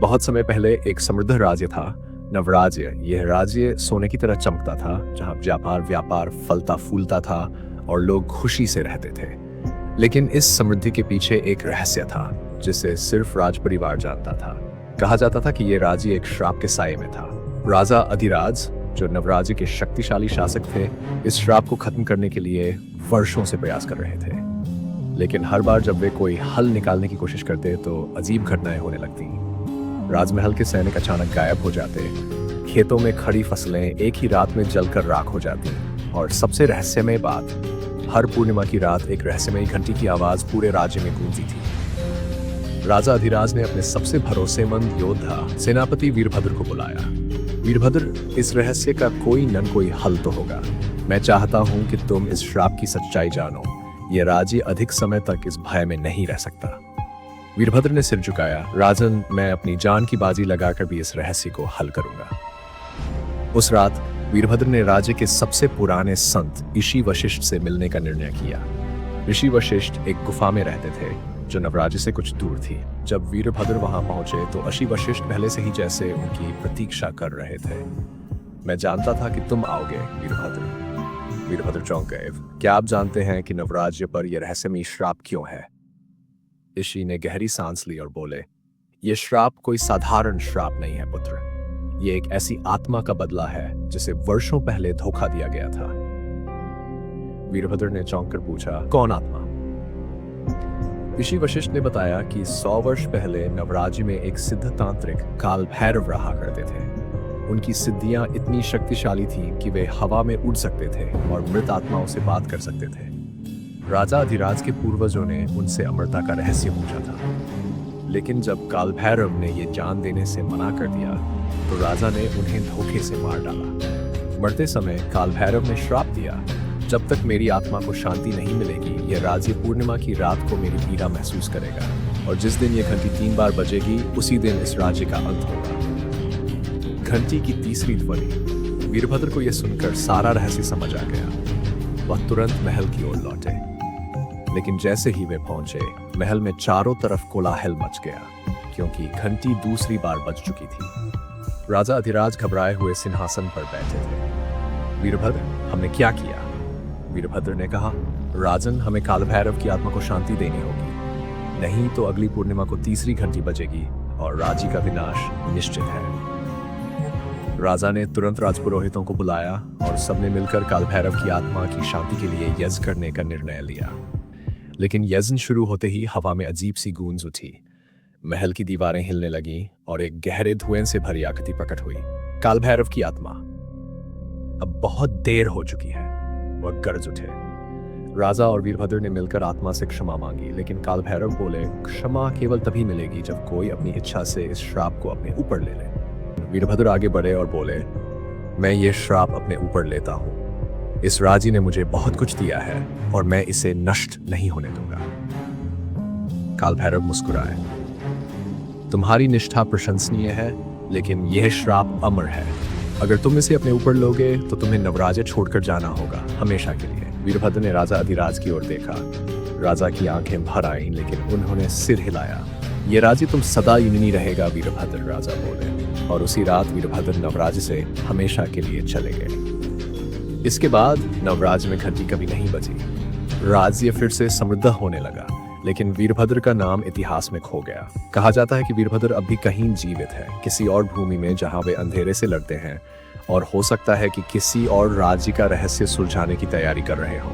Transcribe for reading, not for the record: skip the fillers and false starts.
बहुत समय पहले एक समृद्ध राज्य था, नवराज्य। यह राज्य सोने की तरह चमकता था, जहाँ व्यापार फलता फूलता था और लोग खुशी से रहते थे। लेकिन इस समृद्धि के पीछे एक रहस्य था, जिसे सिर्फ राज परिवार जानता था। कहा जाता था कि यह राज्य एक श्राप के साये में था। राजा अधिराज, जो नवराज्य के शक्तिशाली शासक थे, इस श्राप को खत्म करने के लिए वर्षों से प्रयास कर रहे थे। लेकिन हर बार जब वे कोई हल निकालने की कोशिश करते तो अजीब घटनाएं होने लगती। राजमहल के सैनिक अचानक गायब हो जाते, खेतों में खड़ी फसलें एक ही रात में जलकर राख हो जाती, और सबसे रहस्यमय बात, हर पूर्णिमा की रात एक रहस्यमयी घंटी की आवाज पूरे राज्य में गूंजी थी। राजा अधिराज ने अपने सबसे भरोसेमंद योद्धा सेनापति वीरभद्र को बुलाया। वीरभद्र, इस रहस्य का कोई न कोई हल तो होगा। मैं चाहता हूं कि तुम इस श्राप की सच्चाई जानो। यह राज्य अधिक समय तक इस भय में नहीं रह सकता। वीरभद्र ने सिर झुकाया। राजन, मैं अपनी जान की बाजी लगाकर भी इस रहस्य को हल करूंगा। उस रात वीरभद्र ने राज्य के सबसे पुराने संत ऋषि वशिष्ठ से मिलने का निर्णय किया। ऋषि वशिष्ठ एक गुफा में रहते थे, जो नवराज्य से कुछ दूर थी। जब वीरभद्र वहां पहुंचे तो ऋषि वशिष्ठ पहले से ही जैसे उनकी प्रतीक्षा कर रहे थे। मैं जानता था कि तुम आओगे, वीरभद्र। वीरभद्र चौंक गए। क्या आप जानते हैं कि नवराज्य पर यह रहस्यमयी श्राप क्यों है? ऋषि ने गहरी सांस ली और बोले, यह श्राप कोई साधारण श्राप नहीं है पुत्र। यह एक ऐसी आत्मा का बदला है जिसे वर्षों पहले धोखा दिया गया था। वीरभद्र ने चौंक कर पूछा, कौन आत्मा? ऋषि वशिष्ठ ने बताया कि 100 वर्ष पहले नवराज्य में एक सिद्ध तांत्रिक काल भैरव रहा करते थे। उनकी सिद्धियां इतनी शक्तिशाली थीं कि वे हवा में उड़ सकते थे और मृत आत्माओं से बात कर सकते थे। राजा अधिराज के पूर्वजों ने उनसे अमरता का रहस्य पूछा था, लेकिन जब काल भैरव ने ये जान देने से मना कर दिया तो राजा ने उन्हें धोखे से मार डाला। मरते समय काल भैरव ने श्राप दिया, जब तक मेरी आत्मा को शांति नहीं मिलेगी, यह राज्य पूर्णिमा की रात को मेरी पीड़ा महसूस करेगा, और जिस दिन यह घंटी 3 बार बजेगी उसी दिन इस राज्य का अंत होगा। घंटी की तीसरी ध्वनि। वीरभद्र को यह सुनकर सारा रहस्य समझ आ गया। वह तुरंत महल की ओर लौटे, लेकिन जैसे ही वे पहुंचे, महल में चारों तरफ कोलाहल मच गया, क्योंकि घंटी दूसरी बार बज चुकी थी। राजा अधिराज घबराए हुए सिंहासन पर बैठे थे। वीरभद्र, हमने क्या किया? वीरभद्र ने कहा, राजन, हमें काल भैरव की आत्मा को शांति देनी होगी, नहीं तो अगली पूर्णिमा को तीसरी घंटी बजेगी और राज्य का विनाश निश्चित है। राजा ने तुरंत राजपुरोहितों को बुलाया और सबने मिलकर काल भैरव की आत्मा की शांति के लिए यज्ञ करने का निर्णय लिया। लेकिन यज्ञ शुरू होते ही हवा में अजीब सी गूंज उठी। महल की दीवारें हिलने लगीं और एक गहरे धुएं से भरी आकृति प्रकट हुई। काल भैरव की आत्मा, अब बहुत देर हो चुकी है, वह गरज उठे। राजा और वीरभद्र ने मिलकर आत्मा से क्षमा मांगी, लेकिन काल भैरव बोले, क्षमा केवल तभी मिलेगी जब कोई अपनी इच्छा से इस श्राप को अपने ऊपर ले ले। वीरभद्र आगे बढ़े और बोले, मैं ये श्राप अपने ऊपर लेता हूं। इस राज्य ने मुझे बहुत कुछ दिया है और मैं इसे नष्ट नहीं होने दूंगा। काल भैरव मुस्कुराए, तुम्हारी निष्ठा प्रशंसनीय है, लेकिन यह श्राप अमर है। अगर तुम इसे अपने ऊपर लोगे तो तुम्हें नवराज्य छोड़कर जाना होगा, हमेशा के लिए। वीरभद्र ने राजा अधिराज की ओर देखा। राजा की आंखें भर आईं, लेकिन उन्होंने सिर हिलाया। ये राज्य तुम सदा यूनानी रहेगा, वीरभद्र, राजा बोले। और उसी रात वीरभद्र नवराज्य से हमेशा के लिए चले गए। इसके बाद नवराज्य में घंटी कभी नहीं बजी। राज्य फिर से समृद्ध होने लगा, लेकिन वीरभद्र का नाम इतिहास में खो गया। कहा जाता है कि वीरभद्र अब भी कहीं जीवित है, किसी और भूमि में, जहां वे अंधेरे से लड़ते हैं, और हो सकता है कि किसी और राज्य का रहस्य सुलझाने की तैयारी कर रहे हों।